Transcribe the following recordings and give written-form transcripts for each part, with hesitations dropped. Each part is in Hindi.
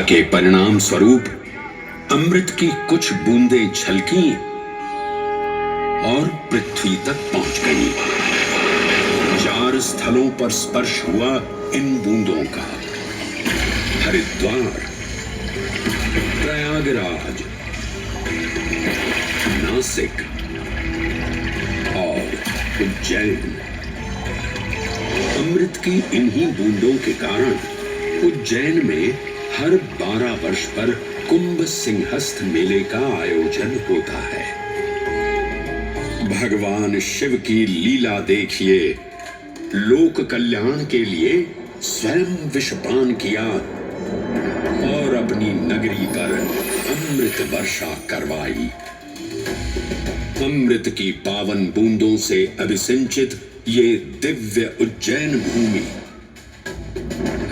के परिणाम स्वरूप अमृत की कुछ बूंदें छलकी और पृथ्वी तक पहुंच गई। 4 स्थलों पर स्पर्श हुआ इन बूंदों का। हरिद्वार, प्रयागराज, नासिक और उज्जैन। अमृत की इन्हीं बूंदों के कारण उज्जैन में हर 12 वर्ष पर कुंभ सिंहस्थ मेले का आयोजन होता है। भगवान शिव की लीला देखिए। लोक कल्याण के लिए स्वयं विषपान किया और अपनी नगरी पर अमृत वर्षा करवाई। अमृत की पावन बूंदों से अभिसिंचित ये दिव्य उज्जैन भूमि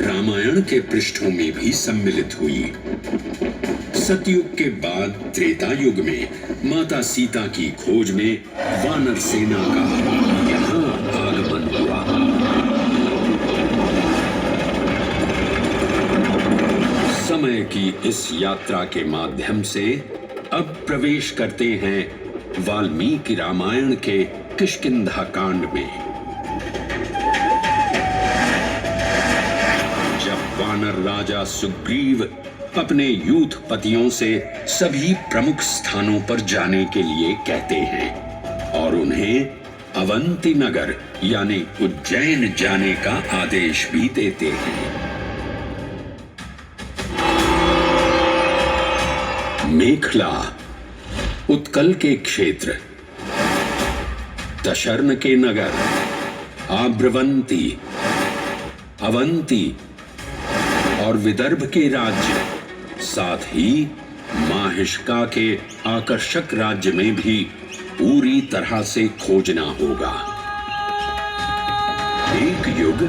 रामायण के पृष्ठों में भी सम्मिलित हुई। सतयुग के बाद त्रेता युग में माता सीता की खोज में वानर सेना का यहाँ आगमन हुआ। समय की इस यात्रा के माध्यम से अब प्रवेश करते हैं वाल्मीकि रामायण के किष्किंधा कांड में। जब वानर राजा सुग्रीव अपने यूथपतियों से सभी प्रमुख स्थानों पर जाने के लिए कहते हैं और उन्हें अवंती नगर यानी उज्जैन जाने का आदेश भी देते हैं। मेखला, उत्कल के क्षेत्र, दशर्न के नगर, आब्रवंती, अवंती और विदर्भ के राज्य, साथ ही माहिष्का के आकर्षक राज्य में भी पूरी तरह से खोजना होगा। एक युग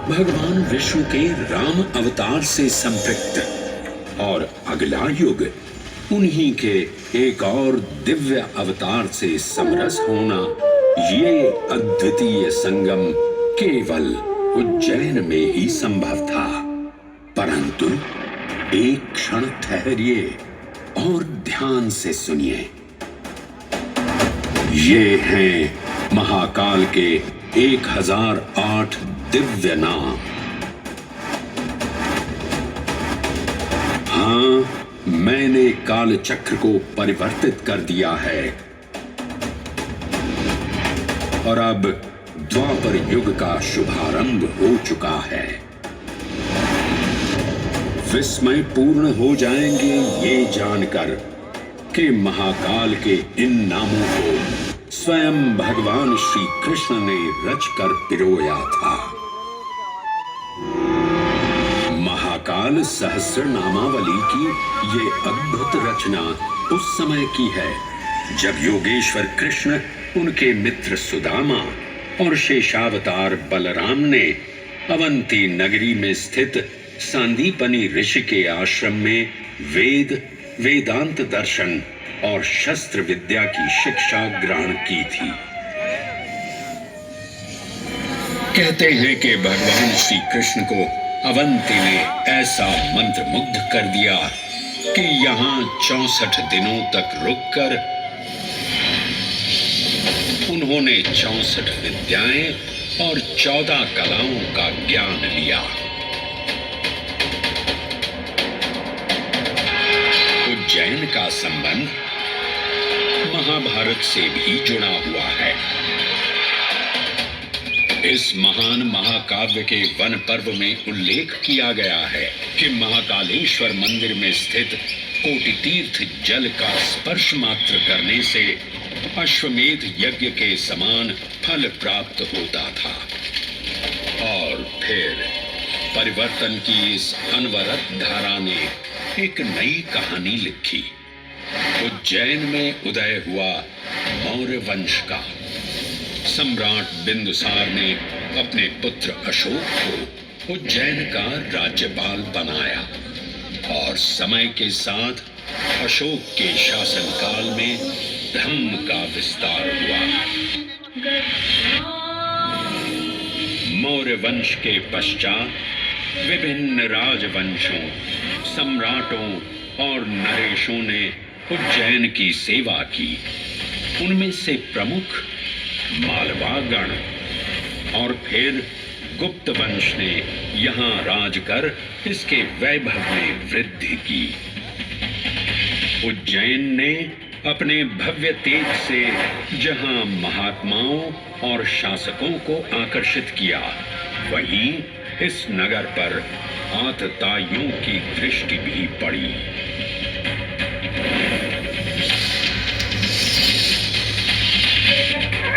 भगवान विष्णु के राम अवतार से संपृक्त और अगला युग उन्हीं के एक और दिव्य अवतार से समरस होना, ये अद्वितीय संगम केवल उज्जैन में ही संभव था। परंतु एक क्षण ठहरिए और ध्यान से सुनिए। ये हैं महाकाल के 1008 दिव्य नाम। हाँ, मैंने काल चक्र को परिवर्तित कर दिया है और अब द्वापर युग का शुभारंभ हो चुका है। विस्मय पूर्ण हो जाएंगे ये जानकर कि महाकाल के इन नामों को स्वयं भगवान श्री कृष्ण ने रचकर पिरोया था। महाकाल सहस्र नामावली की ये अद्भुत रचना उस समय की है जब योगेश्वर कृष्ण, उनके मित्र सुदामा और शेषावतार बलराम ने अवंती नगरी में स्थित सांदीपनी ऋषि के आश्रम में वेदांत दर्शन और शस्त्र विद्या की शिक्षा ग्रहण की थी। कहते हैं कि भगवान श्री कृष्ण को अवंती ने ऐसा मंत्रमुग्ध कर दिया कि यहाँ 64 दिनों तक रुककर उन्होंने 64 विद्याएं और 14 कलाओं का ज्ञान लिया। उज्जैन का संबंध महाभारत से भी जुड़ा हुआ है। इस महान महाकाव्य के वन पर्व में उल्लेख किया गया है कि महाकालेश्वर मंदिर में स्थित कोटि तीर्थ जल का स्पर्श मात्र करने से अश्वमेध यज्ञ के समान फल प्राप्त होता था। और फिर परिवर्तन की इस अनवरत धारा ने एक नई कहानी लिखी। उज्जैन में उदय हुआ मौर्य वंश का। सम्राट बिंदुसार ने अपने पुत्र अशोक को उज्जैन का राज्यपाल बनाया और समय के साथ अशोक के शासनकाल में धर्म का विस्तार हुआ। मौर्य वंश के पश्चात विभिन्न राजवंशों, सम्राटों और नरेशों ने उज्जैन की सेवा की। उनमें से प्रमुख मालवा गण और फिर गुप्त वंश ने यहाँ राज कर इसके वैभव में वृद्धि की। उज्जैन ने अपने भव्य तेज से जहां महात्माओं और शासकों को आकर्षित किया, वहीं इस नगर पर आतताइयों की दृष्टि भी पड़ी।